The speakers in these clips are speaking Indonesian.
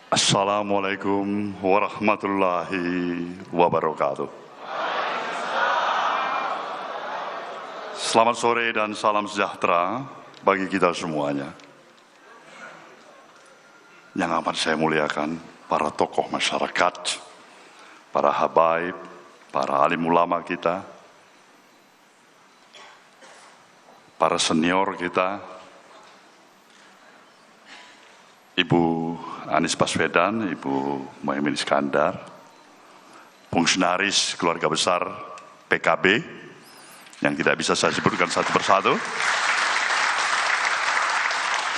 Assalamualaikum warahmatullahi wabarakatuh. Selamat sore dan salam sejahtera bagi kita semuanya. Yang amat saya muliakan para tokoh masyarakat, para habaib, para alim ulama kita, para senior kita, Ibu Anies Baswedan, Ibu Muhaimin Iskandar, fungsionaris keluarga besar PKB yang tidak bisa saya sebutkan satu persatu,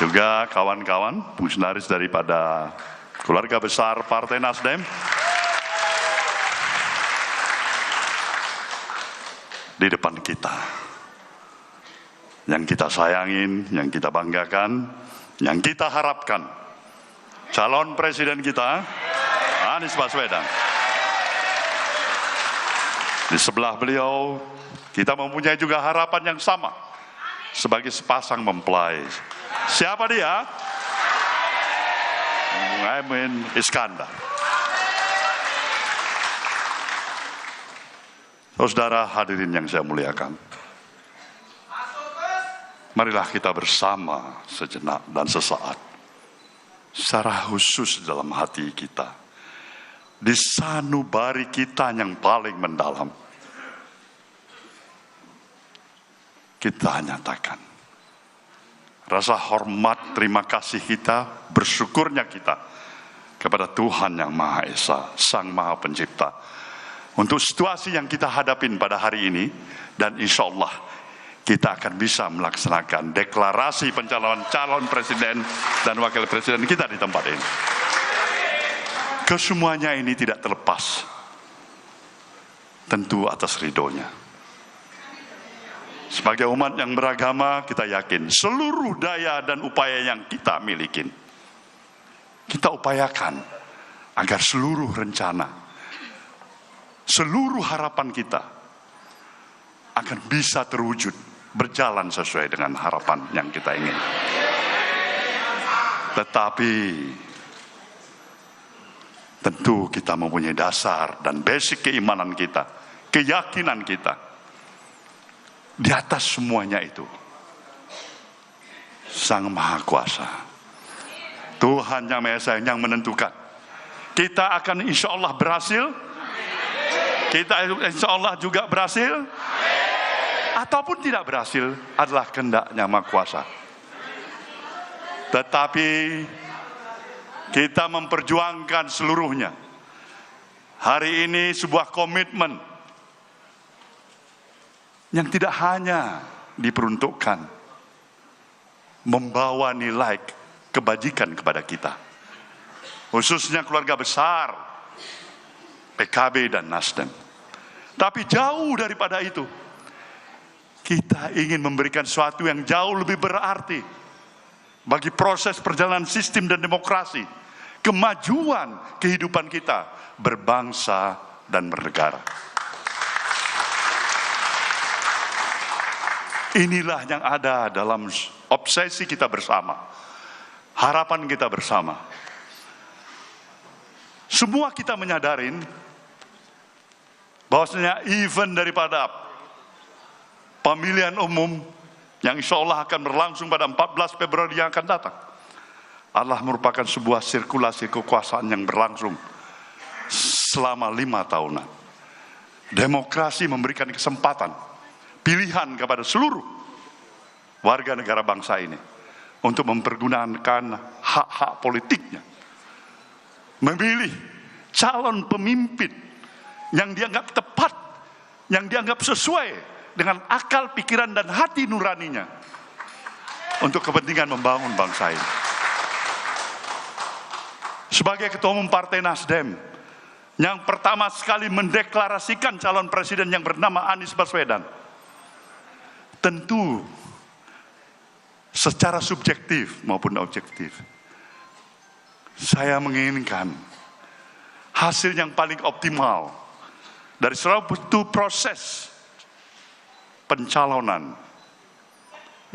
juga kawan-kawan fungsionaris daripada keluarga besar Partai Nasdem, di depan kita, yang kita sayangin, yang kita banggakan, yang kita harapkan, calon presiden kita, Anies Baswedan. Di sebelah beliau, kita mempunyai juga harapan yang sama sebagai sepasang mempelai. Siapa dia? Muhaimin Iskandar. Saudara hadirin yang saya muliakan, marilah kita bersama sejenak dan sesaat, secara khusus dalam hati kita, di sanubari kita yang paling mendalam, kita nyatakan rasa hormat, terima kasih kita, bersyukurnya kita kepada Tuhan yang Maha Esa, Sang Maha Pencipta, untuk situasi yang kita hadapin pada hari ini, dan insya Allah kita akan bisa melaksanakan deklarasi pencalonan calon presiden dan wakil presiden kita di tempat ini. Kesemuanya ini tidak terlepas tentu atas ridhonya. Sebagai umat yang beragama, kita yakin seluruh daya dan upaya yang kita miliki, kita upayakan agar seluruh rencana, seluruh harapan kita akan bisa terwujud, berjalan sesuai dengan harapan yang kita ingin. Tetapi tentu kita mempunyai dasar dan basic keimanan kita, keyakinan kita. Di atas semuanya itu, Sang Maha Kuasa, Tuhan yang Maha Esa yang menentukan. Kita akan insya Allah berhasil. Kita insya Allah juga berhasil. Ataupun tidak berhasil adalah kehendaknya Maha Kuasa. Tetapi kita memperjuangkan seluruhnya. Hari ini sebuah komitmen yang tidak hanya diperuntukkan membawa nilai kebajikan kepada kita, khususnya keluarga besar PKB dan Nasdem. Tapi jauh daripada itu, kita ingin memberikan sesuatu yang jauh lebih berarti bagi proses perjalanan sistem dan demokrasi, kemajuan kehidupan kita berbangsa dan bernegara. Inilah yang ada dalam obsesi kita bersama, harapan kita bersama. Semua kita menyadarin bahwasanya event daripada pemilihan umum yang insya Allah akan berlangsung pada 14 Februari yang akan datang adalah merupakan sebuah sirkulasi kekuasaan yang berlangsung selama 5 tahunan. Demokrasi memberikan kesempatan, pilihan kepada seluruh warga negara bangsa ini untuk mempergunakan hak-hak politiknya, memilih calon pemimpin yang dianggap tepat, yang dianggap sesuai dengan akal, pikiran, dan hati nuraninya untuk kepentingan membangun bangsa ini. Sebagai Ketua Umum Partai Nasdem yang pertama sekali mendeklarasikan calon presiden yang bernama Anies Baswedan, tentu secara subjektif maupun objektif, saya menginginkan hasil yang paling optimal dari suatu proses pencalonan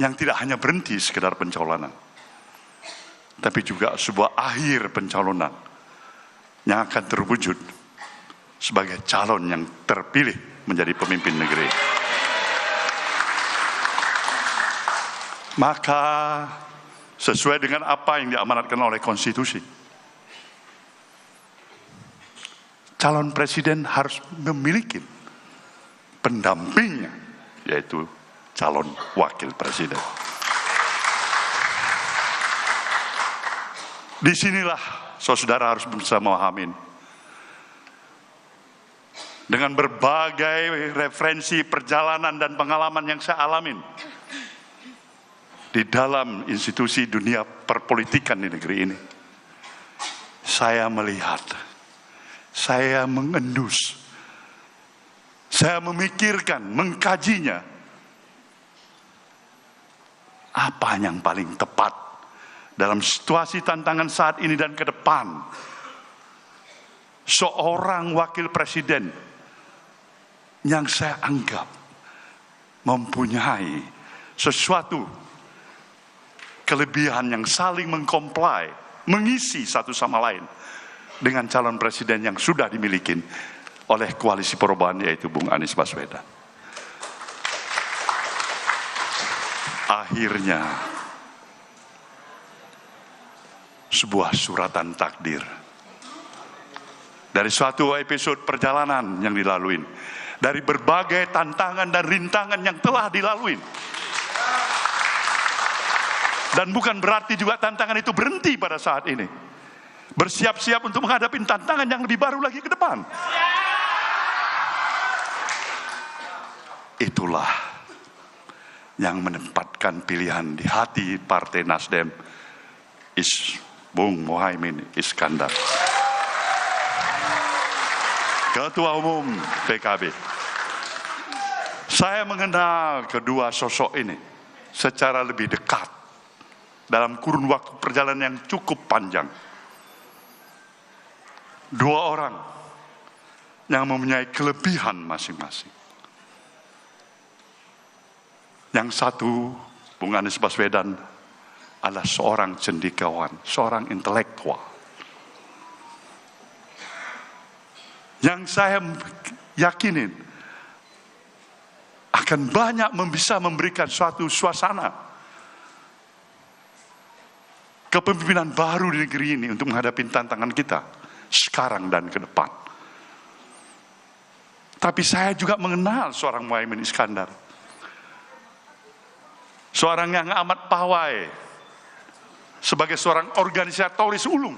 yang tidak hanya berhenti sekedar pencalonan, tapi juga sebuah akhir pencalonan yang akan terwujud sebagai calon yang terpilih menjadi pemimpin negeri. Maka sesuai dengan apa yang diamanatkan oleh konstitusi, calon presiden harus memiliki pendampingnya, yaitu calon wakil presiden. Disinilah saudara harus bisa memahami, dengan berbagai referensi perjalanan dan pengalaman yang saya alamin di dalam institusi dunia perpolitikan di negeri ini, saya melihat, saya mengendus, saya memikirkan, mengkajinya, apa yang paling tepat dalam situasi tantangan saat ini dan ke depan. Seorang wakil presiden yang saya anggap mempunyai sesuatu kelebihan yang saling mengkomplai, mengisi satu sama lain dengan calon presiden yang sudah dimiliki oleh koalisi perubahan, yaitu Bung Anies Baswedan. Akhirnya sebuah suratan takdir dari suatu episode perjalanan yang dilalui, dari berbagai tantangan dan rintangan yang telah dilalui. Dan bukan berarti juga tantangan itu berhenti pada saat ini. Bersiap-siap untuk menghadapi tantangan yang lebih baru lagi ke depan. Itulah yang menempatkan pilihan di hati Partai Nasdem, Bung Muhaimin Iskandar, Ketua Umum PKB. Saya mengenal kedua sosok ini secara lebih dekat dalam kurun waktu perjalanan yang cukup panjang. Dua orang yang mempunyai kelebihan masing-masing. Yang satu, Bung Anies Baswedan, adalah seorang cendekiawan, seorang intelektual yang saya yakinin akan banyak bisa memberikan suatu suasana kepemimpinan baru di negeri ini untuk menghadapi tantangan kita sekarang dan ke depan. Tapi saya juga mengenal seorang Muhaimin Iskandar, seorang yang amat pawai sebagai seorang organisatoris ulung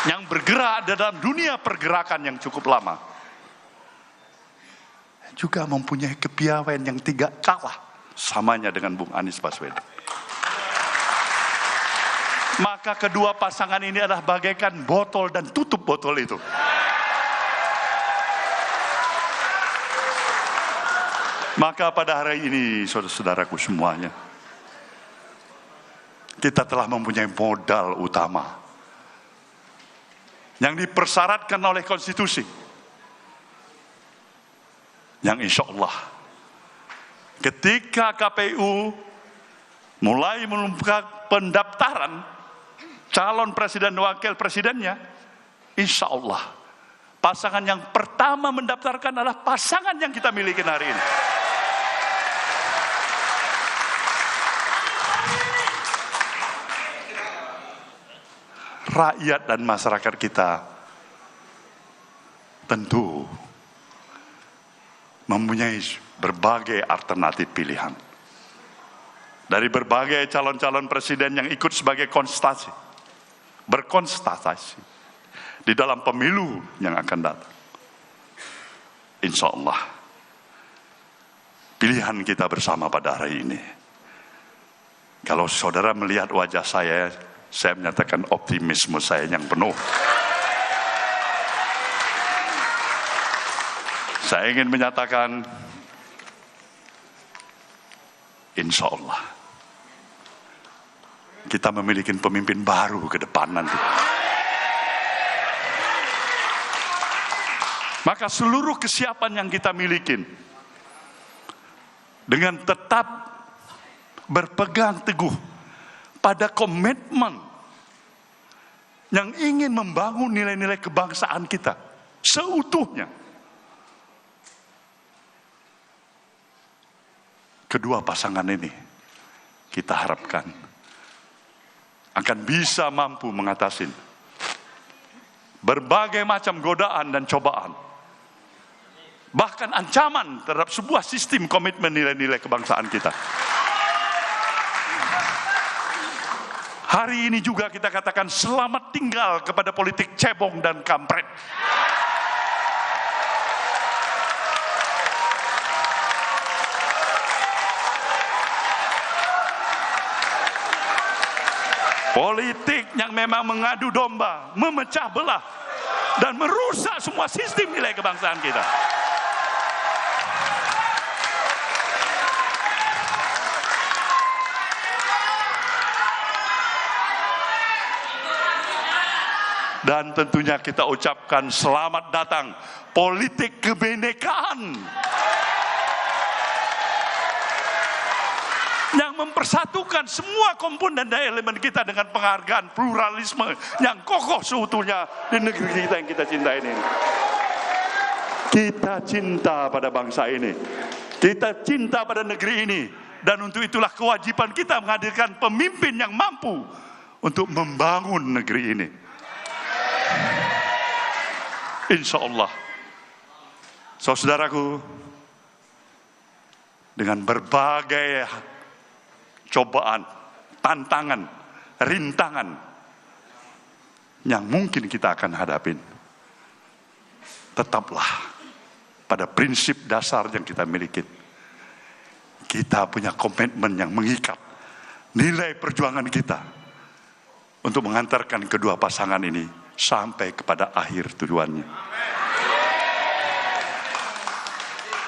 yang bergerak dalam dunia pergerakan yang cukup lama, juga mempunyai kepiawaian yang tidak kalah samanya dengan Bung Anies Baswedan. Maka kedua pasangan ini adalah bagaikan botol dan tutup botol itu. Maka pada hari ini, saudara-saudaraku semuanya, kita telah mempunyai modal utama yang dipersyaratkan oleh konstitusi, yang insya Allah ketika KPU mulai membuka pendaftaran calon presiden dan wakil presidennya, insya Allah pasangan yang pertama mendaftarkan adalah pasangan yang kita miliki hari ini. Rakyat dan masyarakat kita tentu mempunyai berbagai alternatif pilihan. Dari berbagai calon-calon presiden yang ikut sebagai berkonstatasi di dalam pemilu yang akan datang. Insya Allah pilihan kita bersama pada hari ini. Kalau saudara melihat wajah saya menyatakan optimisme saya yang penuh. Saya ingin menyatakan, insya Allah kita memiliki pemimpin baru ke depan nanti. Maka seluruh kesiapan yang kita miliki dengan tetap berpegang teguh pada komitmen yang ingin membangun nilai-nilai kebangsaan kita seutuhnya. Kedua pasangan ini kita harapkan akan bisa mampu mengatasi berbagai macam godaan dan cobaan, bahkan ancaman terhadap sebuah sistem komitmen nilai-nilai kebangsaan kita. Hari ini juga kita katakan selamat tinggal kepada politik cebong dan kampret. Politik yang memang mengadu domba, memecah belah, dan merusak semua sistem nilai kebangsaan kita. Dan tentunya kita ucapkan selamat datang politik kebinekaan yang mempersatukan semua komponen dan elemen kita dengan penghargaan pluralisme yang kokoh seutuhnya di negeri kita yang kita cintai ini. Kita cinta pada bangsa ini, kita cinta pada negeri ini, dan untuk itulah kewajiban kita menghadirkan pemimpin yang mampu untuk membangun negeri ini. Insya Allah, saudaraku, dengan berbagai cobaan, tantangan, rintangan yang mungkin kita akan hadapin, tetaplah pada prinsip dasar yang kita miliki. Kita punya komitmen yang mengikat nilai perjuangan kita untuk mengantarkan kedua pasangan ini sampai kepada akhir tujuannya.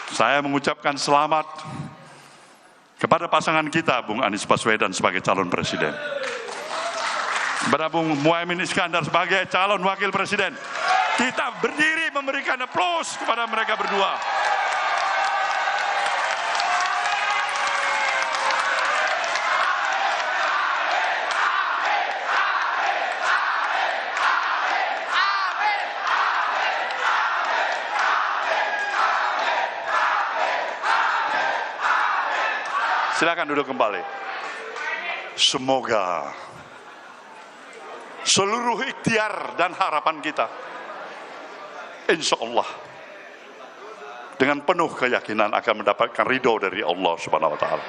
Saya mengucapkan selamat kepada pasangan kita, Bung Anies Baswedan sebagai calon presiden, kepada Bung Muhaimin Iskandar sebagai calon wakil presiden. Kita berdiri memberikan aplaus kepada mereka berdua. Silakan duduk kembali. Semoga seluruh ikhtiar dan harapan kita, insya Allah, dengan penuh keyakinan akan mendapatkan ridho dari Allah Subhanahu wa Ta'ala.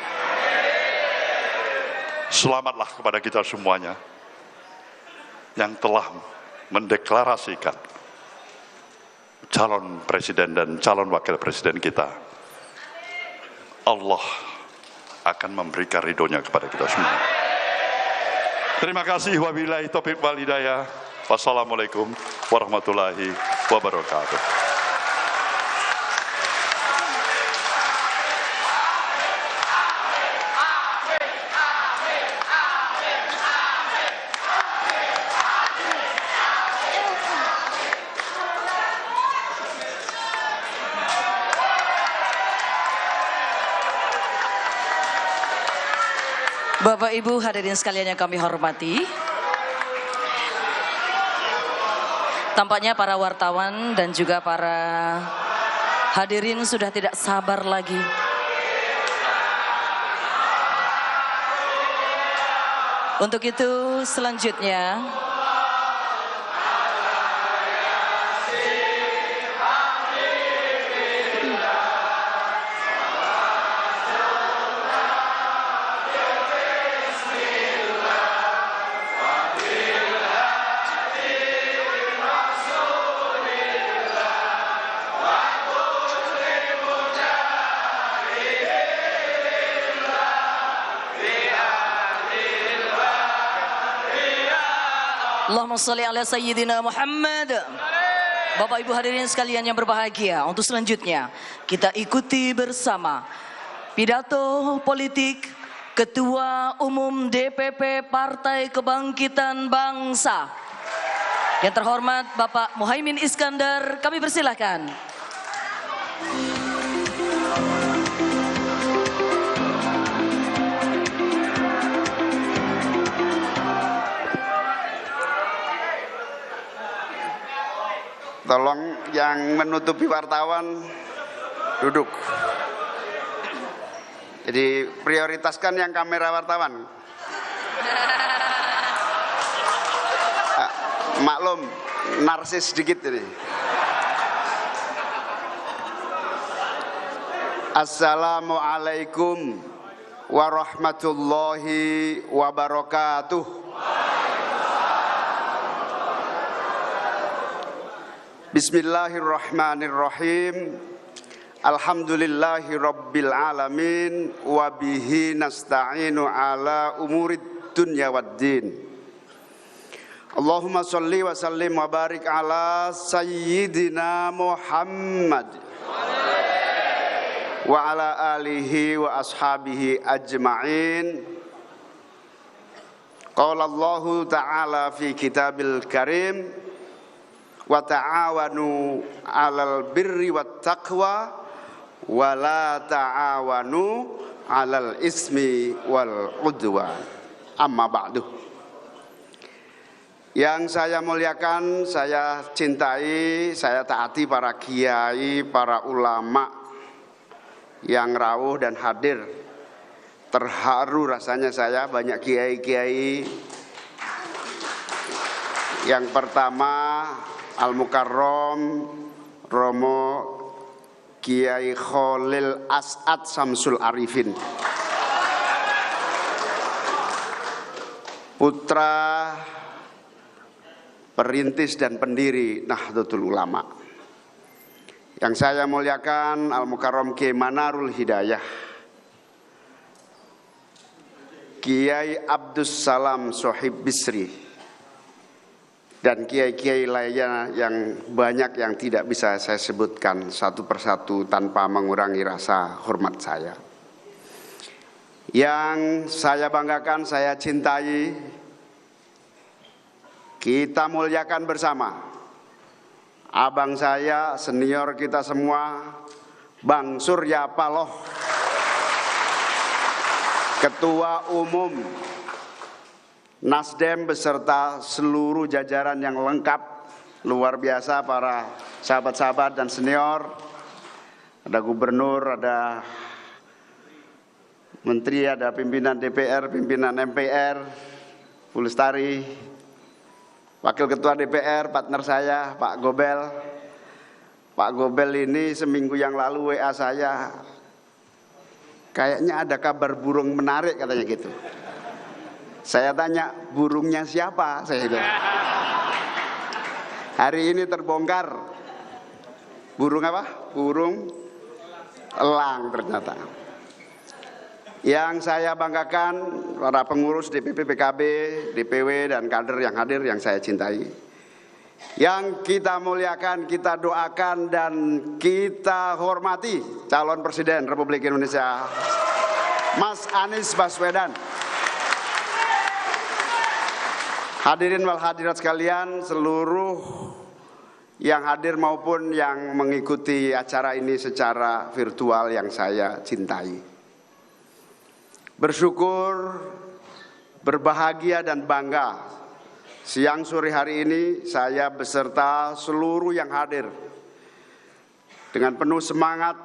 Selamatlah kepada kita semuanya yang telah mendeklarasikan calon presiden dan calon wakil presiden kita. Allah akan memberikan ridhonya kepada kita semua. Terima kasih. Wabillahi taufiq wal hidayah. Wassalamualaikum warahmatullahi wabarakatuh. Bapak Ibu hadirin sekalian yang kami hormati, tampaknya para wartawan dan juga para hadirin sudah tidak sabar lagi untuk itu selanjutnya Allahumma sholli ala sayyidina Muhammad. Bapak Ibu hadirin sekalian yang berbahagia, untuk selanjutnya kita ikuti bersama pidato politik Ketua Umum DPP Partai Kebangkitan Bangsa yang terhormat Bapak Muhaimin Iskandar. Kami persilahkan. Tolong yang menutupi wartawan duduk. Jadi prioritaskan yang kamera wartawan. Maklum, narsis sedikit ini. Assalamualaikum warahmatullahi wabarakatuh. Bismillahirrahmanirrahim. Alhamdulillahi rabbil alamin. Wabihi nasta'inu ala umurid dunya waddin. Allahumma salli wa sallim wa barik ala sayyidina Muhammad wa ala alihi wa ashabihi ajma'in. Qala Allahu ta'ala fi kitabil karim, wa ta'awanu 'alal birri wat taqwa wa la ta'awanu 'alal ismi wal 'udwan. Amma ba'du. Yang saya muliakan, saya cintai, saya taati para kiai, para ulama yang rawuh dan hadir. Terharu rasanya saya, banyak kiai-kiai. Yang pertama Al-Mukarram Romo Kiai Khalil As'ad Samsul Arifin, putra perintis dan pendiri Nahdlatul Ulama. Yang saya muliakan Al-Mukarram Kiai Manarul Hidayah, Kiai Abdus Salam Sohib Bisri, dan kiai-kiai lainnya yang banyak yang tidak bisa saya sebutkan satu persatu tanpa mengurangi rasa hormat saya. Yang saya banggakan, saya cintai, kita muliakan bersama abang saya, senior kita semua, Bang Surya Paloh, Ketua Umum Nasdem beserta seluruh jajaran yang lengkap, luar biasa para sahabat-sahabat dan senior. Ada gubernur, ada menteri, ada pimpinan DPR, pimpinan MPR, Bu Lestari, Wakil Ketua DPR, partner saya, Pak Gobel. Pak Gobel ini seminggu yang lalu WA saya, kayaknya ada kabar burung menarik katanya gitu. Saya tanya, burungnya siapa? Saya bilang. Hari ini terbongkar. Burung apa? Burung elang ternyata. Yang saya banggakan para pengurus DPP PKB, DPW dan kader yang hadir yang saya cintai. Yang kita muliakan, kita doakan dan kita hormati calon Presiden Republik Indonesia, Mas Anies Baswedan. Hadirin wal hadirat sekalian, seluruh yang hadir maupun yang mengikuti acara ini secara virtual yang saya cintai. Bersyukur, berbahagia dan bangga, siang sore hari ini saya beserta seluruh yang hadir dengan penuh semangat,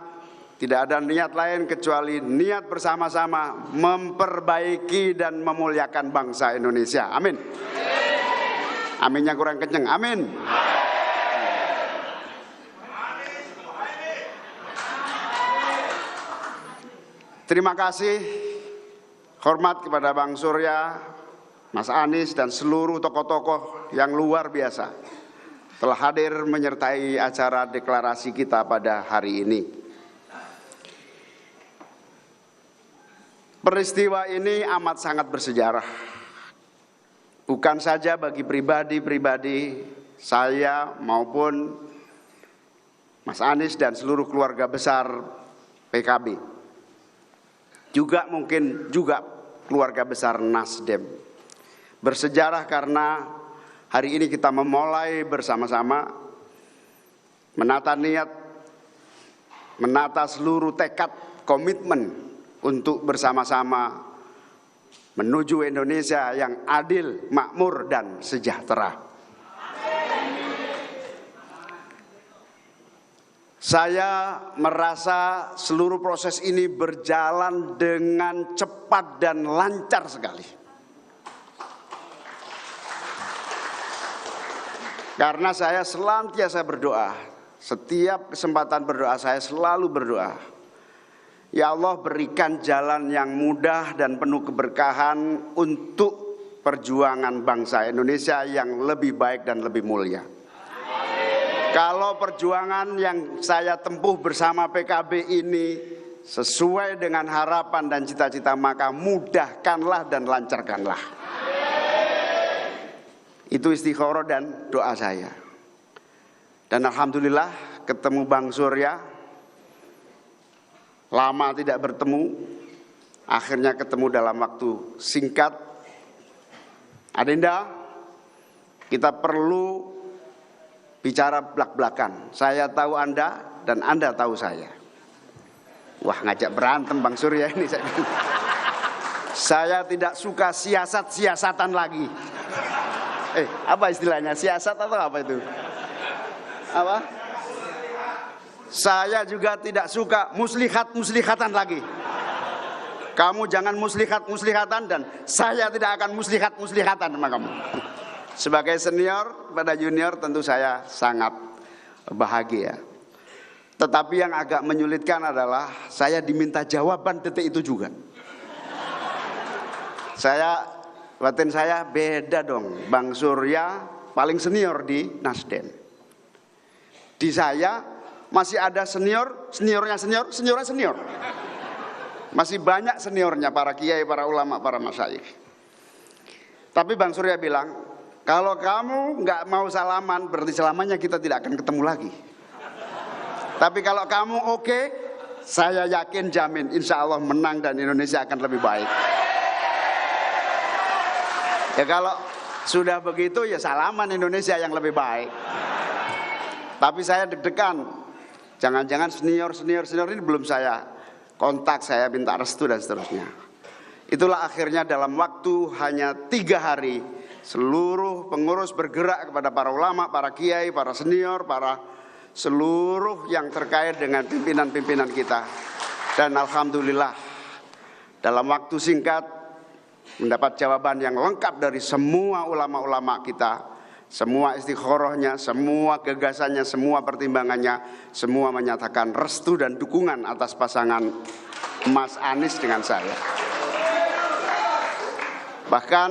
tidak ada niat lain kecuali niat bersama-sama memperbaiki dan memuliakan bangsa Indonesia. Amin. Aminnya kurang kenceng. Amin. Terima kasih, hormat kepada Bang Surya, Mas Anies dan seluruh tokoh-tokoh yang luar biasa telah hadir menyertai acara deklarasi kita pada hari ini. Peristiwa ini amat sangat bersejarah. Bukan saja bagi pribadi-pribadi saya maupun Mas Anies dan seluruh keluarga besar PKB. Juga mungkin juga keluarga besar Nasdem. Bersejarah karena hari ini kita memulai bersama-sama menata niat, menata seluruh tekad, komitmen untuk bersama-sama menuju Indonesia yang adil, makmur, dan sejahtera. Saya merasa seluruh proses ini berjalan dengan cepat dan lancar sekali. Karena saya senantiasa berdoa, setiap kesempatan berdoa saya selalu berdoa. Ya Allah, berikan jalan yang mudah dan penuh keberkahan untuk perjuangan bangsa Indonesia yang lebih baik dan lebih mulia. Kalau perjuangan yang saya tempuh bersama PKB ini sesuai dengan harapan dan cita-cita, maka mudahkanlah dan lancarkanlah. Itu istikharah dan doa saya. Dan alhamdulillah ketemu Bang Surya, lama tidak bertemu, akhirnya ketemu dalam waktu singkat. Adinda, kita perlu bicara belak-belakan. Saya tahu Anda dan Anda tahu saya. Wah, ngajak berantem Bang Surya ini. Saya tidak suka siasat-siasatan lagi. Apa istilahnya? Siasat atau apa itu? Apa? Saya juga tidak suka muslihat-muslihatan lagi. Kamu jangan muslihat-muslihatan dan saya tidak akan muslihat-muslihatan sama kamu. Sebagai senior pada junior tentu saya sangat bahagia. Tetapi yang agak menyulitkan adalah saya diminta jawaban detik itu juga. Batin saya beda dong. Bang Surya paling senior di Nasdem. Di saya masih ada seniornya senior. Masih banyak seniornya, para kiai, para ulama, para masyayikh. Tapi Bang Surya bilang, kalau kamu nggak mau salaman, berarti selamanya kita tidak akan ketemu lagi. Tapi kalau kamu oke, saya yakin jamin insya Allah menang dan Indonesia akan lebih baik. Ya kalau sudah begitu ya salaman Indonesia yang lebih baik. Tapi saya deg-degan. Jangan-jangan senior ini belum saya kontak, saya minta restu dan seterusnya. Itulah akhirnya dalam waktu hanya 3 hari seluruh pengurus bergerak kepada para ulama, para kiai, para senior, para seluruh yang terkait dengan pimpinan-pimpinan kita. Dan alhamdulillah dalam waktu singkat mendapat jawaban yang lengkap dari semua ulama-ulama kita. Semua istikharahnya, semua gagasannya, semua pertimbangannya, semua menyatakan restu dan dukungan atas pasangan Mas Anies dengan saya. Bahkan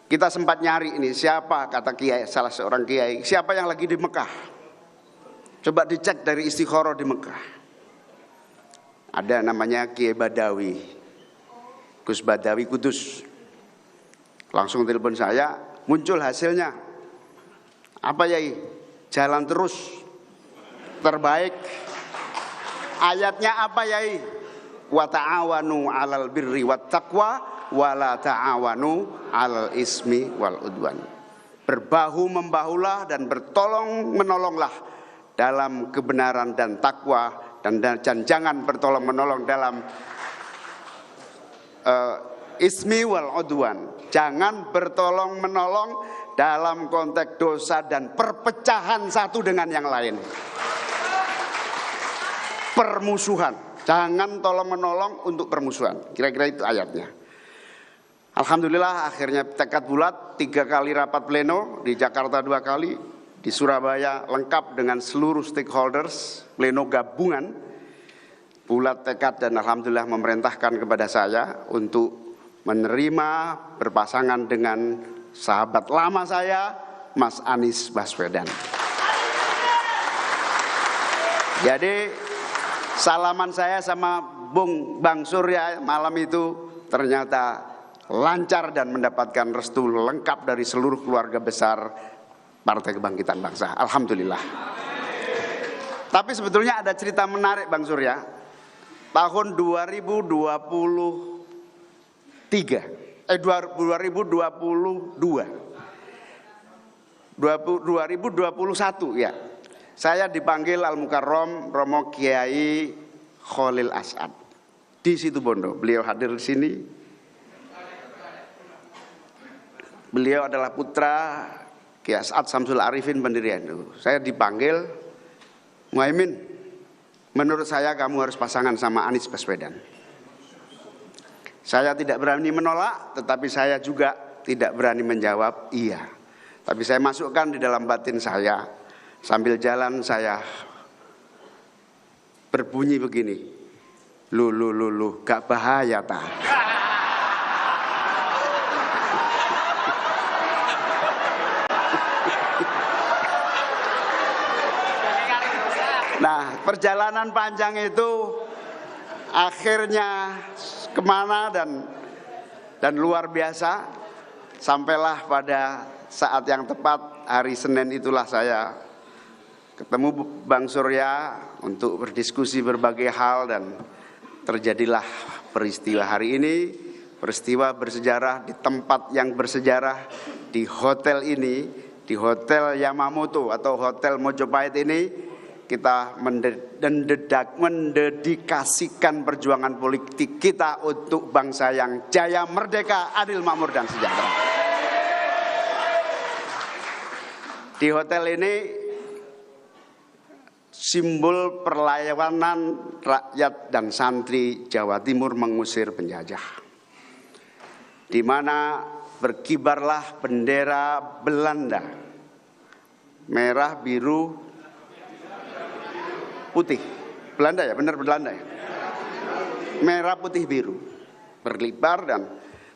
kita sempat nyari ini siapa, kata kiai, salah seorang kiai, siapa yang lagi di Mekah. Coba dicek dari istikharah di Mekah. Ada namanya Kiai Badawi, Gus Badawi Kudus. Langsung telepon saya, muncul hasilnya. Apa Yai? Jalan terus, terbaik. Ayatnya apa Yai? Wa ta'awanu 'alal birri wat taqwa wa la ta'awanu 'alal ismi wal udwan. Berbahu membahulah dan bertolong menolonglah dalam kebenaran dan takwa, dan jangan bertolong menolong dalam ismi wal udwan. Jangan bertolong menolong dalam konteks dosa dan perpecahan satu dengan yang lain. Permusuhan. Jangan tolong menolong untuk permusuhan. Kira-kira itu ayatnya. Alhamdulillah akhirnya tekad bulat, 3 kali rapat pleno, di Jakarta 2 kali, di Surabaya lengkap dengan seluruh stakeholders, pleno gabungan, bulat tekad dan alhamdulillah memerintahkan kepada saya untuk menerima berpasangan dengan sahabat lama saya, Mas Anies Baswedan. Jadi salaman saya sama Bang Surya malam itu ternyata lancar dan mendapatkan restu lengkap dari seluruh keluarga besar Partai Kebangkitan Bangsa. Alhamdulillah. Tapi sebetulnya ada cerita menarik Bang Surya. Tahun 2022 ya. Saya dipanggil Al Mukarrom Romo Kiai Khalil As'ad di Situbondo. Beliau hadir di sini. Beliau adalah putra Kiai As'ad Samsul Arifin pendiri NU. Saya dipanggil, Muhaimin, menurut saya kamu harus pasangan sama Anies Baswedan. Saya tidak berani menolak, tetapi saya juga tidak berani menjawab iya. Tapi saya masukkan di dalam batin saya, sambil jalan saya berbunyi begini, lu, gak bahaya tak? Nah, perjalanan panjang itu akhirnya kemana dan luar biasa, sampailah pada saat yang tepat hari Senin itulah saya ketemu Bang Surya untuk berdiskusi berbagai hal dan terjadilah peristiwa hari ini, peristiwa bersejarah di tempat yang bersejarah, di hotel ini, di Hotel Yamamoto atau Hotel Mojopahit ini. Kita mendedikasikan perjuangan politik kita untuk bangsa yang jaya, merdeka, adil, makmur, dan sejahtera. Di hotel ini simbol perlawanan rakyat dan santri Jawa Timur mengusir penjajah, di mana berkibarlah bendera Belanda, merah, biru, putih. Belanda ya, benar Belanda ya. Merah, putih, biru berkibar. Dan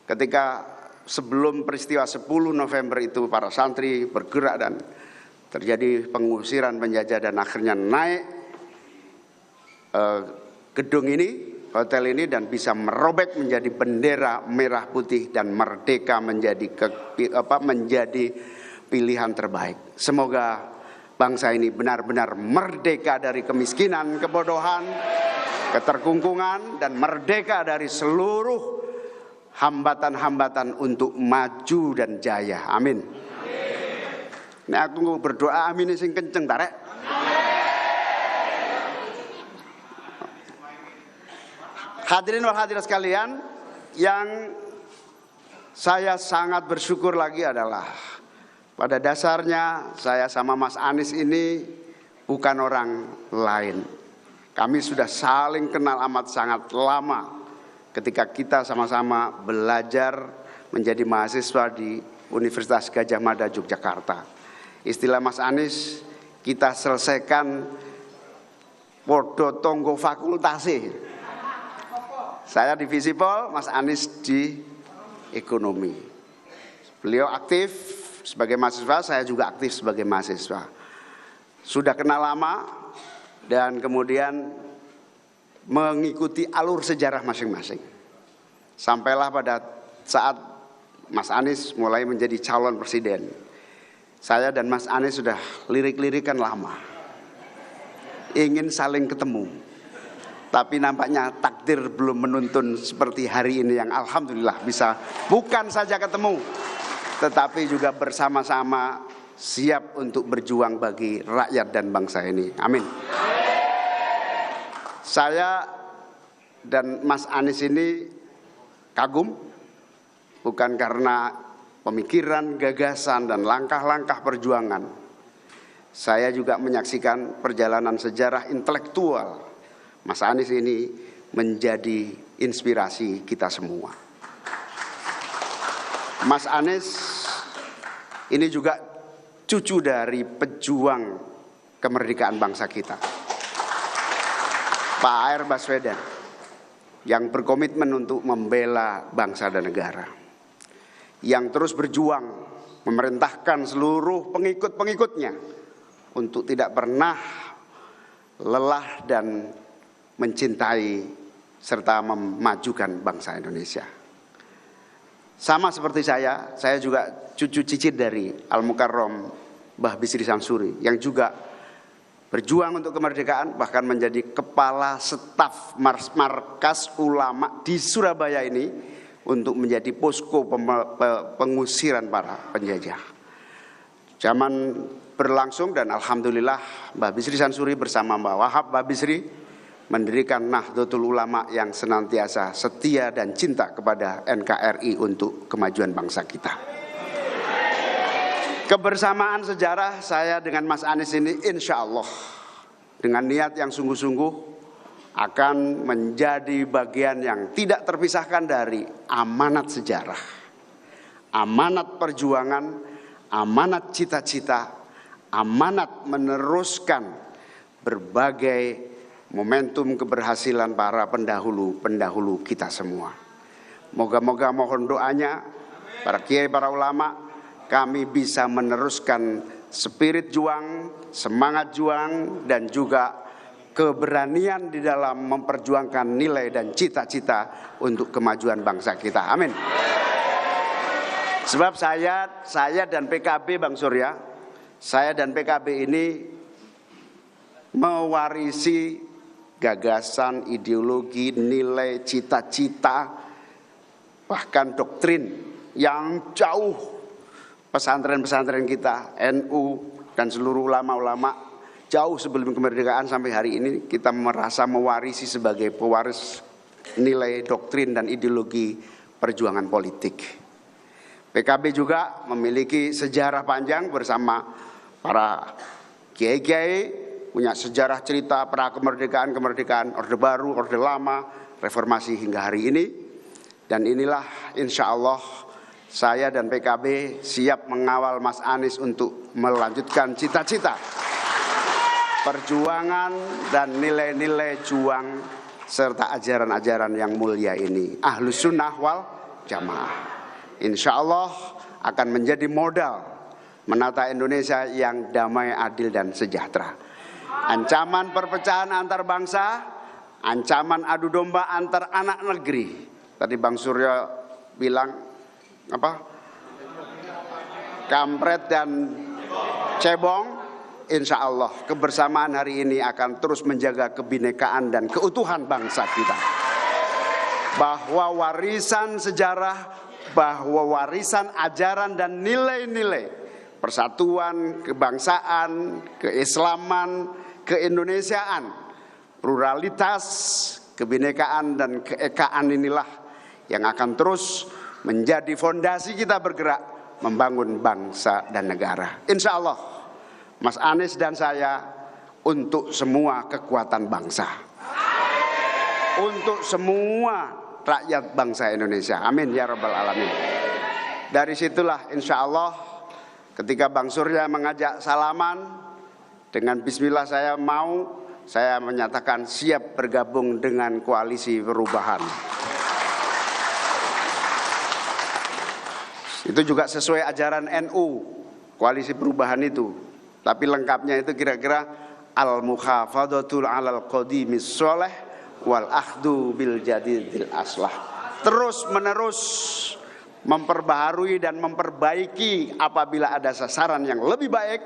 ketika sebelum peristiwa 10 November itu para santri bergerak dan terjadi pengusiran penjajah dan akhirnya naik gedung ini, hotel ini, dan bisa merobek menjadi bendera merah putih dan merdeka menjadi pilihan terbaik. Semoga bangsa ini benar-benar merdeka dari kemiskinan, kebodohan, keterkungkungan, dan merdeka dari seluruh hambatan-hambatan untuk maju dan jaya. Amin. Nah, aku berdoa amin sing kenceng tarek. Hadirin wal hadirat sekalian, yang saya sangat bersyukur lagi adalah pada dasarnya saya sama Mas Anies ini bukan orang lain. Kami sudah saling kenal amat sangat lama ketika kita sama-sama belajar menjadi mahasiswa di Universitas Gadjah Mada Yogyakarta. Istilah Mas Anies, kita selesaikan podo tonggo fakultasi. Saya di Visipol, Mas Anies di ekonomi. Beliau aktif sebagai mahasiswa, saya juga aktif sebagai mahasiswa. Sudah kenal lama dan kemudian mengikuti alur sejarah masing-masing. Sampailah pada saat Mas Anies mulai menjadi calon presiden. Saya dan Mas Anies sudah lirik-lirikan lama, ingin saling ketemu. Tapi nampaknya takdir belum menuntun seperti hari ini yang alhamdulillah bisa bukan saja ketemu, tetapi juga bersama-sama siap untuk berjuang bagi rakyat dan bangsa ini. Amin. Saya dan Mas Anies ini kagum, bukan karena pemikiran, gagasan, dan langkah-langkah perjuangan. Saya juga menyaksikan perjalanan sejarah intelektual Mas Anies ini menjadi inspirasi kita semua. Mas Anies ini juga cucu dari pejuang kemerdekaan bangsa kita, Pak A.R. Baswedan, yang berkomitmen untuk membela bangsa dan negara, yang terus berjuang memerintahkan seluruh pengikut-pengikutnya untuk tidak pernah lelah dan mencintai serta memajukan bangsa Indonesia. Sama seperti saya juga cucu cicit dari Al-Mukarram Mbah Bisri Samsuri, yang juga berjuang untuk kemerdekaan, bahkan menjadi kepala staf markas ulama di Surabaya ini untuk menjadi posko pengusiran para penjajah. Zaman berlangsung dan alhamdulillah Mbah Bisri Samsuri bersama Mbah Wahab Mbah Bisri mendirikan Nahdlatul Ulama yang senantiasa setia dan cinta kepada NKRI untuk kemajuan bangsa kita. Kebersamaan sejarah saya dengan Mas Anies ini insya Allah dengan niat yang sungguh-sungguh akan menjadi bagian yang tidak terpisahkan dari amanat sejarah, amanat perjuangan, amanat cita-cita, amanat meneruskan berbagai momentum keberhasilan para pendahulu-pendahulu kita semua. Moga-moga mohon doanya para kiai, para ulama, kami bisa meneruskan spirit juang, semangat juang, dan juga keberanian di dalam memperjuangkan nilai dan cita-cita untuk kemajuan bangsa kita. Amin. Sebab saya dan PKB, Bang Surya, saya dan PKB ini mewarisi gagasan, ideologi, nilai, cita-cita, bahkan doktrin yang jauh pesantren-pesantren kita, NU dan seluruh ulama-ulama jauh sebelum kemerdekaan sampai hari ini kita merasa mewarisi sebagai pewaris nilai, doktrin dan ideologi perjuangan politik. PKB juga memiliki sejarah panjang bersama para kiai-kiai, punya sejarah cerita pra kemerdekaan, Orde Baru, Orde Lama, reformasi hingga hari ini. Dan inilah insya Allah saya dan PKB siap mengawal Mas Anies untuk melanjutkan cita-cita, perjuangan dan nilai-nilai juang serta ajaran-ajaran yang mulia ini. Ahlus Sunnah wal Jamaah. Insya Allah akan menjadi modal menata Indonesia yang damai, adil dan sejahtera. Ancaman perpecahan antar bangsa, ancaman adu domba antar anak negeri. Tadi Bang Surya bilang apa? Kampret dan cebong. Insya Allah kebersamaan hari ini akan terus menjaga kebinekaan dan keutuhan bangsa kita. Bahwa warisan sejarah, bahwa warisan ajaran dan nilai-nilai persatuan, kebangsaan, keislaman, keindonesiaan, pluralitas, kebinekaan dan keekaan inilah yang akan terus menjadi fondasi kita bergerak membangun bangsa dan negara. Insya Allah Mas Anies dan saya untuk semua kekuatan bangsa, untuk semua rakyat bangsa Indonesia. Amin ya rabbal alamin. Dari situlah insya Allah ketika Bang Surya mengajak salaman, dengan bismillah saya menyatakan siap bergabung dengan koalisi perubahan. Itu juga sesuai ajaran NU, koalisi perubahan itu. Tapi lengkapnya itu kira-kira al-mukhafadatul alal qadimis sholeh wal akhdu bil jadidil aslah. Terus menerus memperbaharui dan memperbaiki apabila ada sasaran yang lebih baik,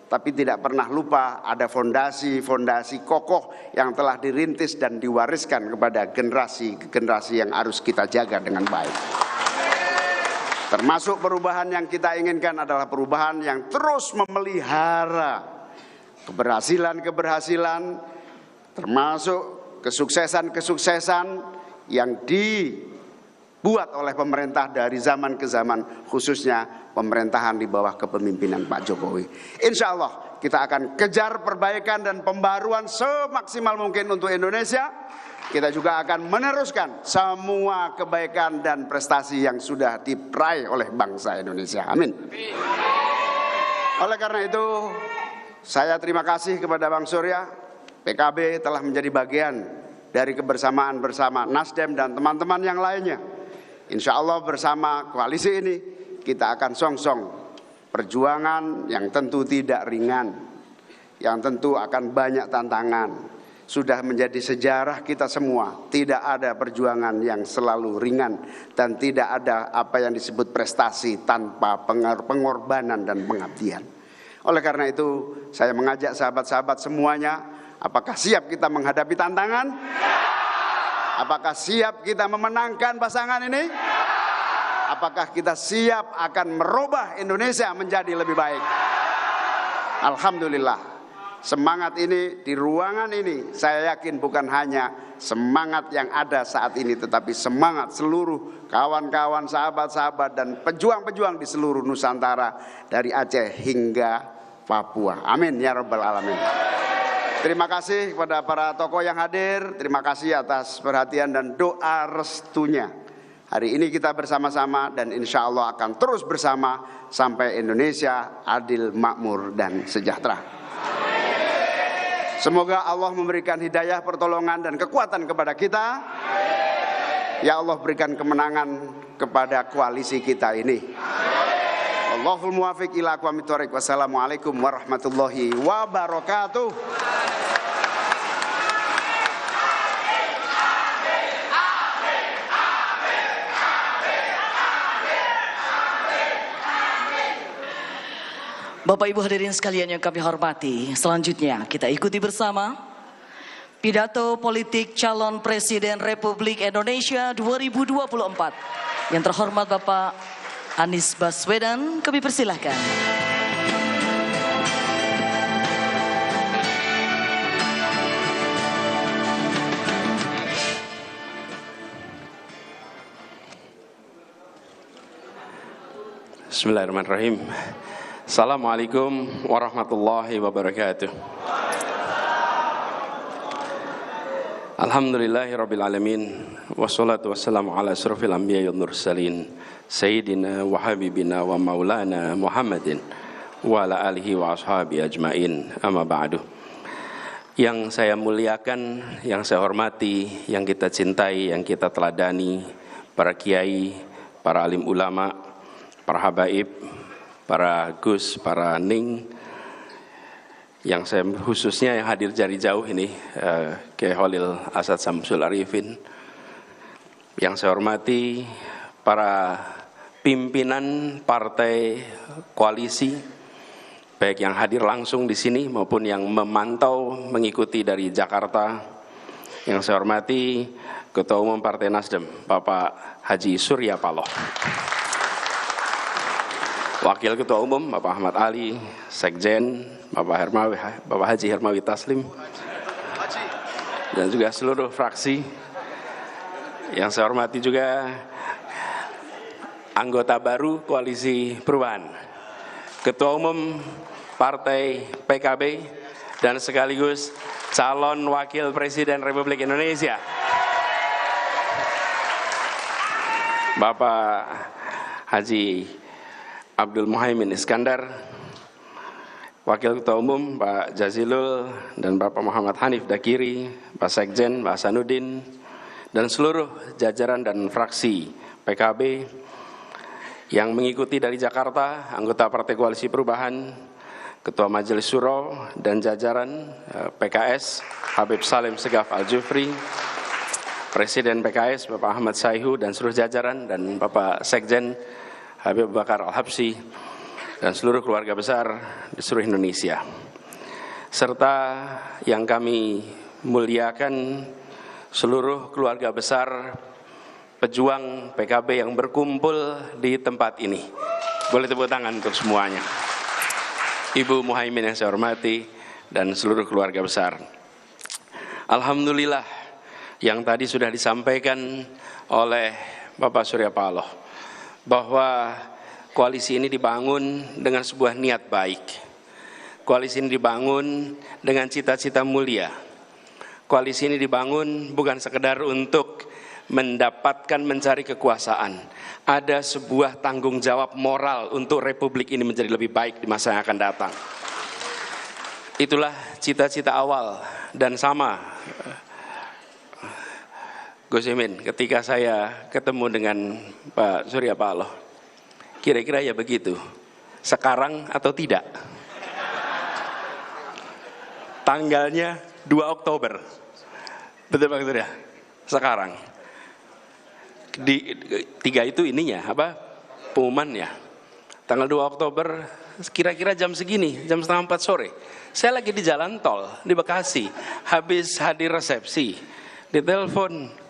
tapi tidak pernah lupa ada fondasi-fondasi kokoh yang telah dirintis dan diwariskan kepada generasi yang harus kita jaga dengan baik. Termasuk perubahan yang kita inginkan adalah perubahan yang terus memelihara keberhasilan-keberhasilan, termasuk kesuksesan-kesuksesan yang dibuat oleh pemerintah dari zaman ke zaman, khususnya pemerintahan di bawah kepemimpinan Pak Jokowi. Insya Allah kita akan kejar perbaikan dan pembaruan semaksimal mungkin untuk Indonesia. Kita juga akan meneruskan semua kebaikan dan prestasi yang sudah diraih oleh bangsa Indonesia. Amin. Oleh karena itu, saya terima kasih kepada Bang Surya. PKB telah menjadi bagian dari kebersamaan bersama Nasdem dan teman-teman yang lainnya. Insya Allah bersama koalisi ini kita akan songsong perjuangan yang tentu tidak ringan, yang tentu akan banyak tantangan. Sudah menjadi sejarah kita semua, tidak ada perjuangan yang selalu ringan dan tidak ada apa yang disebut prestasi tanpa pengorbanan dan pengabdian. Oleh karena itu saya mengajak sahabat-sahabat semuanya, apakah siap kita menghadapi tantangan? Apakah siap kita memenangkan pasangan ini? Apakah kita siap akan merubah Indonesia menjadi lebih baik? Alhamdulillah. Semangat ini di ruangan ini saya yakin bukan hanya semangat yang ada saat ini, tetapi semangat seluruh kawan-kawan, sahabat-sahabat, dan pejuang-pejuang di seluruh Nusantara dari Aceh hingga Papua. Amin ya rabbal alamin. Terima kasih kepada para tokoh yang hadir. Terima kasih atas perhatian dan doa restunya. Hari ini kita bersama-sama dan insya Allah akan terus bersama sampai Indonesia adil, makmur, dan sejahtera. Semoga Allah memberikan hidayah, pertolongan, dan kekuatan kepada kita. Ya Allah, berikan kemenangan kepada koalisi kita ini. Allahul muwafiq ila aqwamit thoriq. Wassalamualaikum warahmatullahi wabarakatuh. Bapak Ibu hadirin sekalian yang kami hormati, selanjutnya kita ikuti bersama pidato politik calon Presiden Republik Indonesia 2024. Yang terhormat Bapak Anies Baswedan, kami persilahkan. Bismillahirrahmanirrahim. Assalamualaikum warahmatullahi wabarakatuh. Alhamdulillahirabbil alamin, wassalatu wassalamu ala asrofil anbiya'i wal mursalin, sayyidina wa habibina wa maulana Muhammadin wa ala alihi wa ashabi ajmain. Amma ba'du. Yang saya muliakan, yang saya hormati, yang kita cintai, yang kita teladani, para kiai, para alim ulama, para habaib, para Gus, para Ning, yang saya khususnya yang hadir dari jauh ini, Kiai Khalil Asad Samsul Arifin, yang saya hormati para pimpinan partai koalisi, baik yang hadir langsung di sini maupun yang memantau mengikuti dari Jakarta, yang saya hormati Ketua Umum Partai Nasdem, Bapak Haji Surya Paloh, Wakil Ketua Umum Bapak Ahmad Ali, Sekjen Bapak Haji Hermawi Taslim, dan juga seluruh fraksi. Yang saya hormati juga anggota baru Koalisi Perubahan, Ketua Umum Partai PKB, dan sekaligus calon Wakil Presiden Republik Indonesia, Bapak Haji Abdul Muhaimin Iskandar, Wakil Ketua Umum Pak Jazilul, dan Bapak Muhammad Hanif Dakiri, Pak Sekjen, Pak Hasanuddin, dan seluruh jajaran dan fraksi PKB yang mengikuti dari Jakarta, anggota Partai Koalisi Perubahan, Ketua Majelis Syuro, dan jajaran PKS, Habib Salim Segaf Al-Jufri, Presiden PKS Bapak Ahmad Saihu, dan seluruh jajaran, dan Bapak Sekjen Habib Bakar Al-Habsyi, dan seluruh keluarga besar di seluruh Indonesia, serta yang kami muliakan seluruh keluarga besar pejuang PKB yang berkumpul di tempat ini. Boleh tepuk tangan untuk semuanya. Ibu Muhaimin yang saya hormati dan seluruh keluarga besar. Alhamdulillah, yang tadi sudah disampaikan oleh Bapak Surya Paloh, bahwa koalisi ini dibangun dengan sebuah niat baik. Koalisi ini dibangun dengan cita-cita mulia. Koalisi ini dibangun bukan sekedar untuk mendapatkan, mencari kekuasaan. Ada sebuah tanggung jawab moral untuk Republik ini menjadi lebih baik di masa yang akan datang. Itulah cita-cita awal, dan sama Gus Imin, ketika saya ketemu dengan Pak Surya Paloh, kira-kira ya begitu, sekarang atau tidak? Tanggalnya 2 Oktober, betul Pak Surya? Sekarang. Di 3 itu ininya, pengumumannya. Tanggal 2 Oktober, kira-kira jam segini, jam 3:30 sore. Saya lagi di jalan tol, di Bekasi, habis hadir resepsi, ditelepon.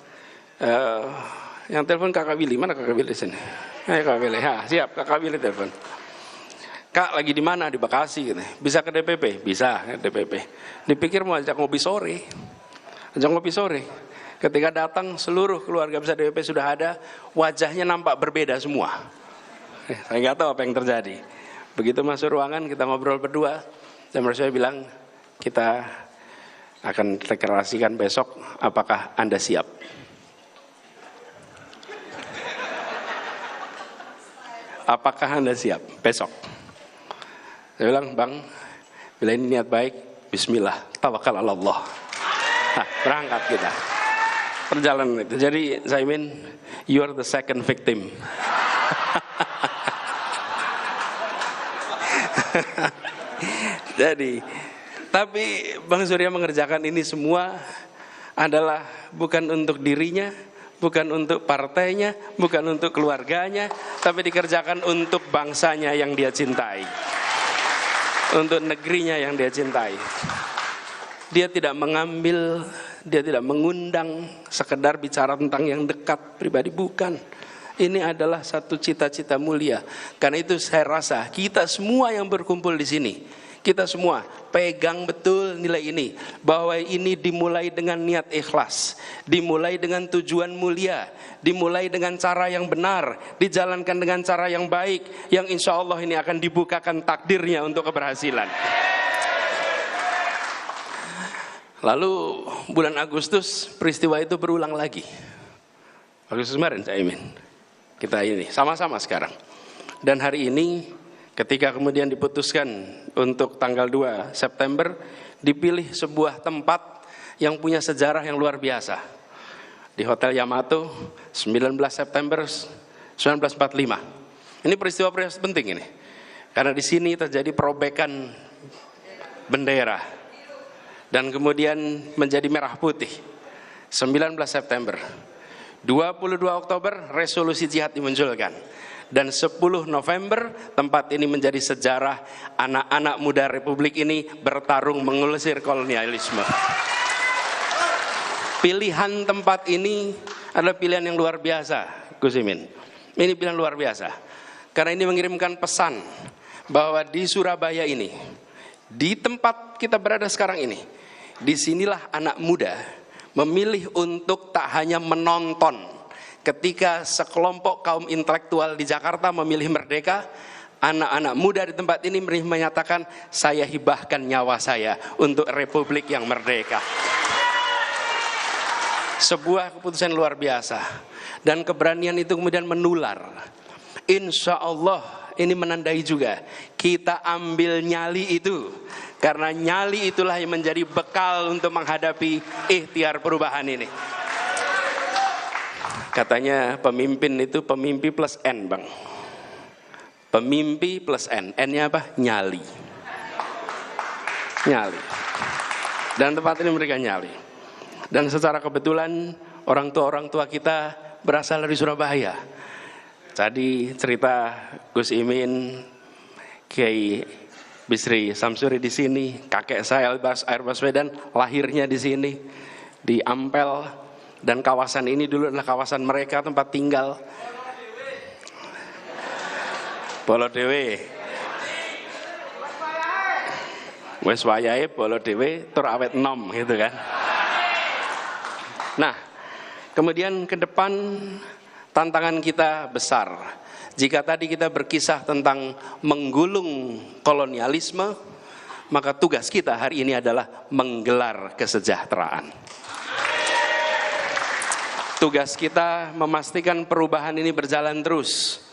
Yang telepon Kakak Willy, mana Kakak Willy di sini? Kakak Willy, siap, Kakak Willy telepon. Kak, lagi di mana? Di Bekasi, gitu. Bisa ke DPP? Bisa ke DPP. Dipikir mau ajak ngopi sore, Ketika datang seluruh keluarga besar DPP sudah ada, wajahnya nampak berbeda semua. Saya nggak tahu apa yang terjadi. Begitu masuk ruangan kita ngobrol berdua, dan saya bilang kita akan deklarasikan besok, apakah Anda siap? Apakah Anda siap besok? Saya bilang, Bang, bila ini niat baik, bismillah, tawakal ala Allah. Nah, berangkat kita. Perjalanan itu. Jadi, Zaimin, you are the second victim. Jadi, tapi Bang Surya mengerjakan ini semua adalah bukan untuk dirinya, bukan untuk partainya, bukan untuk keluarganya, tapi dikerjakan untuk bangsanya yang dia cintai, untuk negerinya yang dia cintai. Dia tidak mengambil, dia tidak mengundang sekedar bicara tentang yang dekat pribadi, bukan. Ini adalah satu cita-cita mulia. Karena itu saya rasa kita semua yang berkumpul di sini, kita semua pegang betul nilai ini, bahwa ini dimulai dengan niat ikhlas, dimulai dengan tujuan mulia, dimulai dengan cara yang benar, dijalankan dengan cara yang baik, yang insya Allah ini akan dibukakan takdirnya untuk keberhasilan. Lalu bulan Agustus peristiwa itu berulang lagi. Agustus kemarin saya kita ini sama-sama sekarang. Dan hari ini ketika kemudian diputuskan untuk tanggal 2 September, dipilih sebuah tempat yang punya sejarah yang luar biasa. Di Hotel Yamato, 19 September 1945. Ini peristiwa penting ini. Karena di sini terjadi perobekan bendera. Dan kemudian menjadi merah putih. 19 September. 22 Oktober resolusi jihad dimunculkan. Dan 10 November tempat ini menjadi sejarah anak-anak muda Republik ini bertarung mengusir kolonialisme. Pilihan tempat ini adalah pilihan yang luar biasa, Gus Imin. Ini pilihan luar biasa. Karena ini mengirimkan pesan bahwa di Surabaya ini, di tempat kita berada sekarang ini, disinilah anak muda memilih untuk tak hanya menonton ketika sekelompok kaum intelektual di Jakarta memilih merdeka. Anak-anak muda di tempat ini menyatakan, saya hibahkan nyawa saya untuk Republik yang merdeka. Sebuah keputusan luar biasa. Dan keberanian itu kemudian menular. Insya Allah ini menandai juga kita ambil nyali itu. Karena nyali itulah yang menjadi bekal untuk menghadapi ikhtiar perubahan ini. Katanya pemimpin itu pemimpi plus N, Bang. Pemimpi plus N. N-nya apa? Nyali. Nyali. Dan tempat ini mereka nyali. Dan secara kebetulan orang tua kita berasal dari Surabaya. Tadi cerita Gus Imin, Kiai Bisri Samsuri di sini, kakek saya Air Baswedan lahirnya di sini, di Ampel, dan kawasan ini dulu adalah kawasan mereka tempat tinggal. Bolo Dewe, wes wayahe Bolo Dewe tur awet nom gitu kan. Nah, kemudian ke depan tantangan kita besar. Jika tadi kita berkisah tentang menggulung kolonialisme, maka tugas kita hari ini adalah menggelar kesejahteraan. Tugas kita memastikan perubahan ini berjalan terus.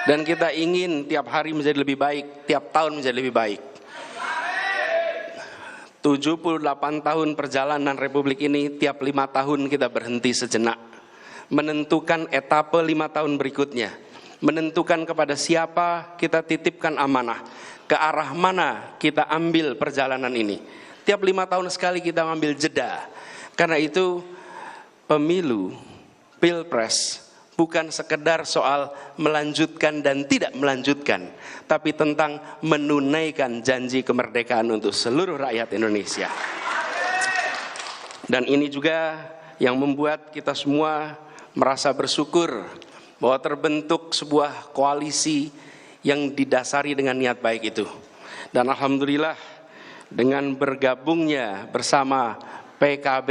Dan kita ingin tiap hari menjadi lebih baik, tiap tahun menjadi lebih baik. 78 tahun perjalanan Republik ini, tiap 5 tahun kita berhenti sejenak. Menentukan etapa 5 tahun berikutnya. Menentukan kepada siapa kita titipkan amanah, ke arah mana kita ambil perjalanan ini. Tiap 5 tahun sekali kita ambil jeda. Karena itu pemilu, pilpres bukan sekedar soal melanjutkan dan tidak melanjutkan, tapi tentang menunaikan janji kemerdekaan untuk seluruh rakyat Indonesia. Dan ini juga yang membuat kita semua merasa bersyukur bahwa terbentuk sebuah koalisi yang didasari dengan niat baik itu. Dan alhamdulillah dengan bergabungnya bersama PKB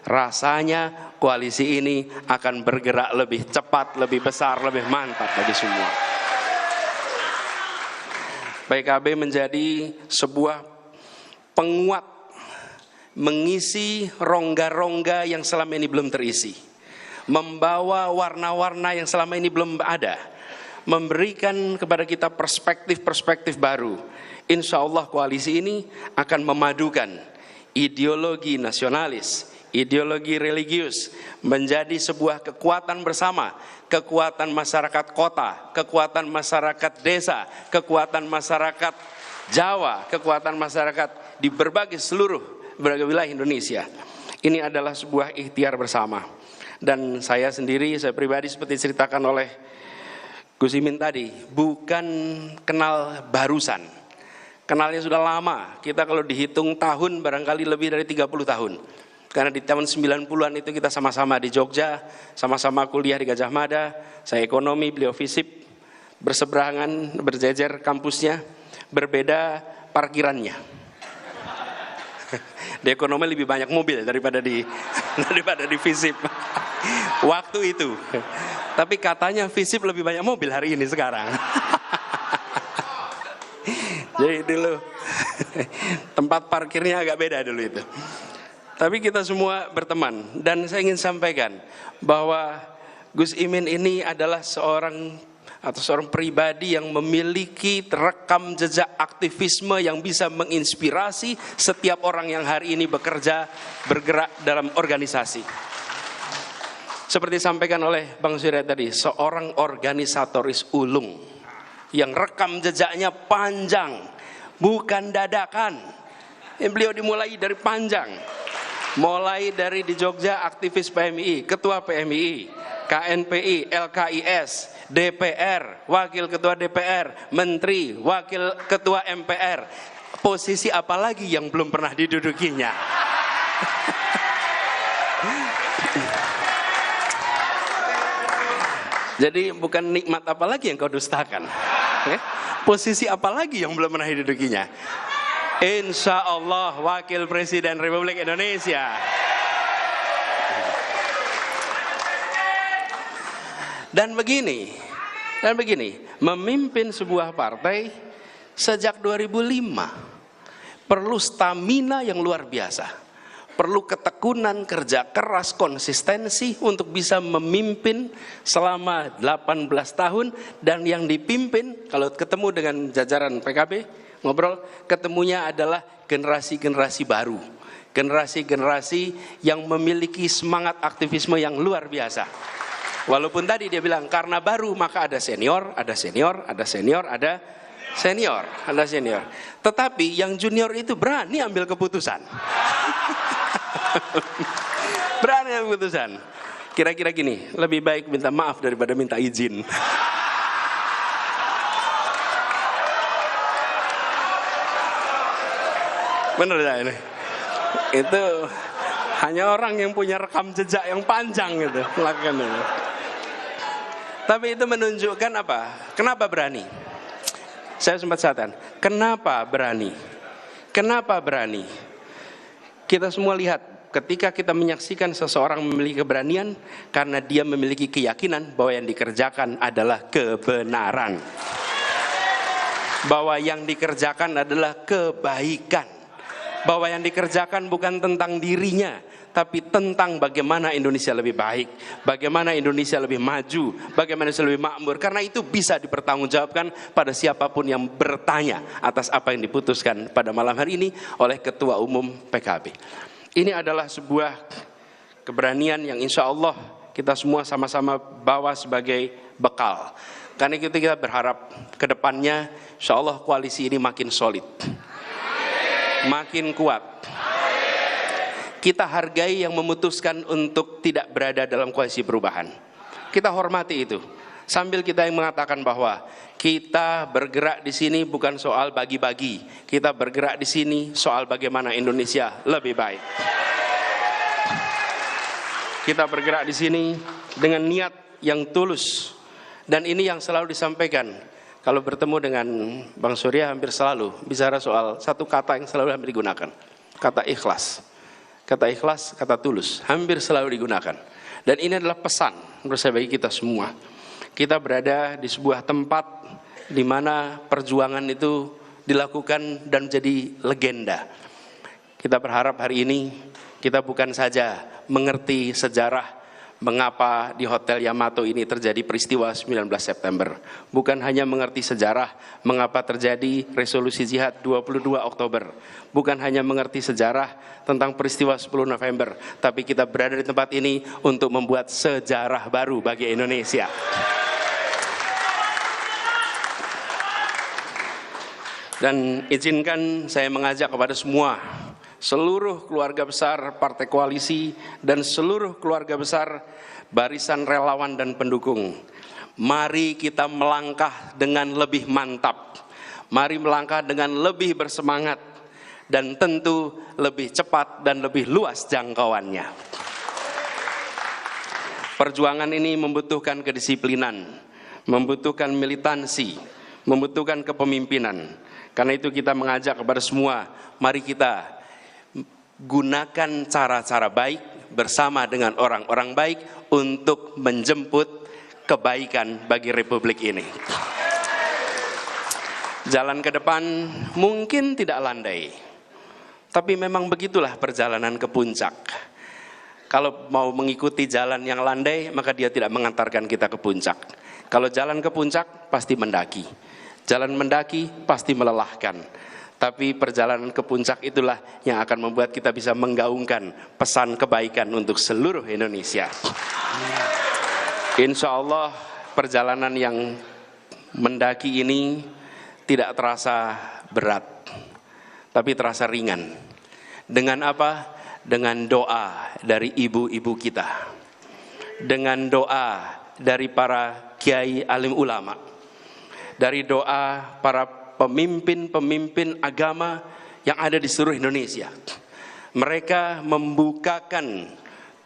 rasanya koalisi ini akan bergerak lebih cepat, lebih besar, lebih mantap bagi semua. PKB menjadi sebuah penguat, mengisi rongga-rongga yang selama ini belum terisi, membawa warna-warna yang selama ini belum ada, memberikan kepada kita perspektif-perspektif baru. Insya Allah koalisi ini akan memadukan ideologi nasionalis, ideologi religius menjadi sebuah kekuatan bersama, kekuatan masyarakat kota, kekuatan masyarakat desa, kekuatan masyarakat Jawa, kekuatan masyarakat di berbagai wilayah Indonesia. Ini adalah sebuah ikhtiar bersama. Dan saya sendiri, saya pribadi seperti diceritakan oleh Gus Imin tadi, bukan kenal barusan. Kenalnya sudah lama, kita kalau dihitung tahun barangkali lebih dari 30 tahun. Karena di tahun 90-an itu kita sama-sama di Jogja, sama-sama kuliah di Gajah Mada, saya ekonomi, beliau FISIP, berseberangan, berjejer kampusnya, berbeda parkirannya. Di ekonomi lebih banyak mobil daripada di FISIP waktu itu. Tapi katanya FISIP lebih banyak mobil hari ini sekarang. Jadi dulu tempat parkirnya agak beda dulu itu. Tapi kita semua berteman, dan saya ingin sampaikan bahwa Gus Imin ini adalah seorang pribadi yang memiliki rekam jejak aktivisme yang bisa menginspirasi setiap orang yang hari ini bekerja, bergerak dalam organisasi. Seperti disampaikan oleh Bang Surya tadi, seorang organisatoris ulung yang rekam jejaknya panjang, bukan dadakan. Beliau dimulai dari panjang, mulai dari di Jogja aktivis PMI, ketua PMI, KNPI, LKIS, DPR, wakil ketua DPR, menteri, wakil ketua MPR. Posisi apa lagi yang belum pernah didudukinya? Jadi bukan nikmat apa lagi yang kau dustakan, posisi apa lagi yang belum pernah didudukinya? Insya Allah Wakil Presiden Republik Indonesia. Dan begini, memimpin sebuah partai sejak 2005 perlu stamina yang luar biasa. Perlu ketekunan, kerja keras, konsistensi untuk bisa memimpin selama 18 tahun. Dan yang dipimpin, kalau ketemu dengan jajaran PKB, ngobrol, ketemunya adalah generasi-generasi baru. Generasi-generasi yang memiliki semangat aktivisme yang luar biasa. Walaupun tadi dia bilang, karena baru maka ada senior, ada senior, ada senior, ada senior, ada senior. Tetapi yang junior itu berani ambil keputusan. Berani ambil keputusan. Kira-kira gini, lebih baik minta maaf daripada minta izin. Bener ya ini? Itu hanya orang yang punya rekam jejak yang panjang gitu melakukan itu. Tapi itu menunjukkan apa? Kenapa berani? Saya sempat catat. Kenapa berani? Kenapa berani? Kita semua lihat ketika kita menyaksikan seseorang memiliki keberanian karena dia memiliki keyakinan bahwa yang dikerjakan adalah kebenaran. Bahwa yang dikerjakan adalah kebaikan. Bahwa yang dikerjakan bukan tentang dirinya, tapi tentang bagaimana Indonesia lebih baik, bagaimana Indonesia lebih maju, bagaimana Indonesia lebih makmur. Karena itu bisa dipertanggungjawabkan pada siapapun yang bertanya atas apa yang diputuskan pada malam hari ini oleh Ketua Umum PKB. Ini adalah sebuah keberanian yang insya Allah kita semua sama-sama bawa sebagai bekal. Karena itu kita berharap ke depannya insya Allah koalisi ini makin solid, makin kuat. Kita hargai yang memutuskan untuk tidak berada dalam koalisi perubahan. Kita hormati itu. Sambil kita yang mengatakan bahwa kita bergerak di sini bukan soal bagi-bagi. Kita bergerak di sini soal bagaimana Indonesia lebih baik. Kita bergerak di sini dengan niat yang tulus. Dan ini yang selalu disampaikan. Kalau bertemu dengan Bang Surya hampir selalu bicara soal satu kata yang selalu hampir digunakan. Kata ikhlas. kata ikhlas, kata tulus, hampir selalu digunakan. Dan ini adalah pesan menurut saya bagi kita semua. Kita berada di sebuah tempat di mana perjuangan itu dilakukan dan menjadi legenda. Kita berharap hari ini kita bukan saja mengerti sejarah mengapa di Hotel Yamato ini terjadi peristiwa 19 September. Bukan hanya mengerti sejarah mengapa terjadi resolusi jihad 22 Oktober. Bukan hanya mengerti sejarah tentang peristiwa 10 November. Tapi kita berada di tempat ini untuk membuat sejarah baru bagi Indonesia. Dan izinkan saya mengajak kepada semua, seluruh keluarga besar partai koalisi dan seluruh keluarga besar barisan relawan dan pendukung. Mari kita melangkah dengan lebih mantap. Mari melangkah dengan lebih bersemangat dan tentu lebih cepat dan lebih luas jangkauannya. Perjuangan ini membutuhkan kedisiplinan, membutuhkan militansi, membutuhkan kepemimpinan. Karena itu kita mengajak kepada semua, mari kita gunakan cara-cara baik bersama dengan orang-orang baik untuk menjemput kebaikan bagi Republik ini. Jalan ke depan mungkin tidak landai, tapi memang begitulah perjalanan ke puncak. Kalau mau mengikuti jalan yang landai, maka dia tidak mengantarkan kita ke puncak. Kalau jalan ke puncak, pasti mendaki. Jalan mendaki pasti melelahkan. Tapi perjalanan ke puncak itulah yang akan membuat kita bisa menggaungkan pesan kebaikan untuk seluruh Indonesia. Insya Allah perjalanan yang mendaki ini tidak terasa berat, tapi terasa ringan. Dengan apa? Dengan doa dari ibu-ibu kita. Dengan doa dari para kiai alim ulama. Dari doa para pemimpin-pemimpin agama yang ada di seluruh Indonesia. Mereka membukakan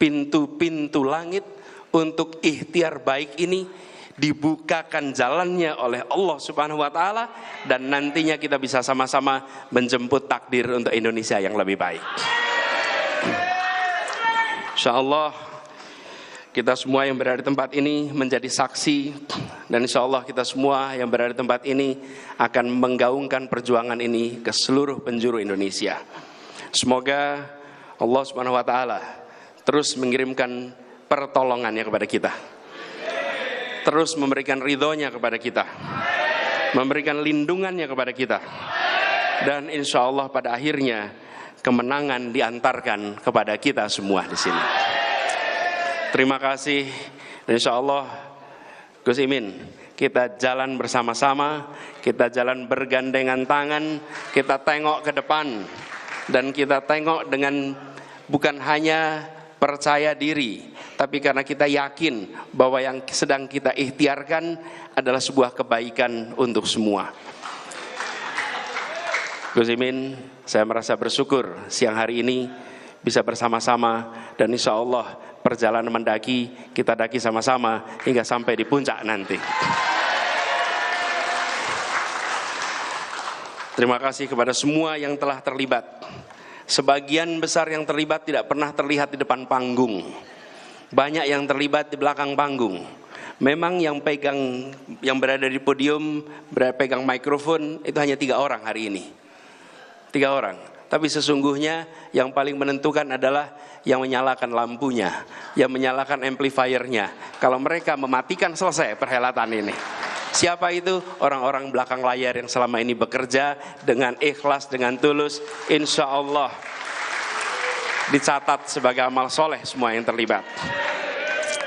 pintu-pintu langit untuk ikhtiar baik ini dibukakan jalannya oleh Allah Subhanahu wa taala, dan nantinya kita bisa sama-sama menjemput takdir untuk Indonesia yang lebih baik. Insyaallah kita semua yang berada di tempat ini menjadi saksi, dan insya Allah kita semua yang berada di tempat ini akan menggaungkan perjuangan ini ke seluruh penjuru Indonesia. Semoga Allah Subhanahu wa taala terus mengirimkan pertolongannya kepada kita, terus memberikan ridhonya kepada kita, memberikan lindungannya kepada kita, dan insya Allah pada akhirnya kemenangan diantarkan kepada kita semua di sini. Terima kasih. Insya Allah Gus Imin, kita jalan bersama-sama, kita jalan bergandengan tangan, kita tengok ke depan, dan kita tengok dengan bukan hanya percaya diri, tapi karena kita yakin bahwa yang sedang kita ikhtiarkan adalah sebuah kebaikan untuk semua. Gus Imin, saya merasa bersyukur siang hari ini bisa bersama-sama, dan insya Allah perjalanan mendaki kita daki sama-sama hingga sampai di puncak nanti. Terima kasih kepada semua yang telah terlibat. Sebagian besar yang terlibat tidak pernah terlihat di depan panggung. Banyak yang terlibat di belakang panggung. Memang yang berada di podium, pegang mikrofon itu hanya 3 orang hari ini. 3 orang. Tapi sesungguhnya yang paling menentukan adalah yang menyalakan lampunya, yang menyalakan amplifiernya. Kalau mereka mematikan, selesai perhelatan ini. Siapa itu? Orang-orang belakang layar yang selama ini bekerja dengan ikhlas, dengan tulus. Insya Allah dicatat sebagai amal soleh semua yang terlibat.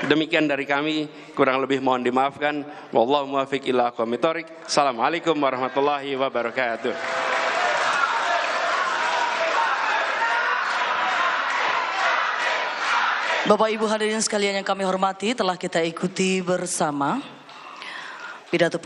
Demikian dari kami, kurang lebih mohon dimaafkan. Wallahu muwaffiq ila aqwamit thoriq. Assalamualaikum warahmatullahi wabarakatuh. Bapak Ibu hadirin sekalian yang kami hormati, telah kita ikuti bersama pidato